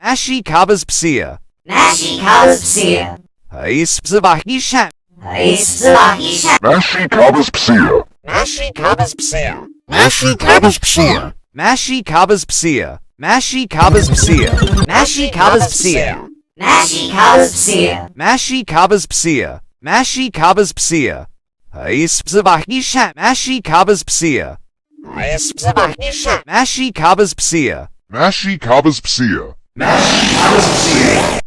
Nashi kabas psia. Nashi kabas psia. Hais psabahisha. Hais psabahisha. Nashi kabas psia. Nashi kabas psia. Nashi kabas psia. Mashi kabas psia. Mashi kabas psia. Mashi kabas psia. Nashi kabas psia. Mashi kabas psia. Mashi kabas psia. Hais psabahisha. Mashi kabas psia. Hais psabahisha. Mashi kabas psia. Nashi kabas psia. Mashi kabas psia.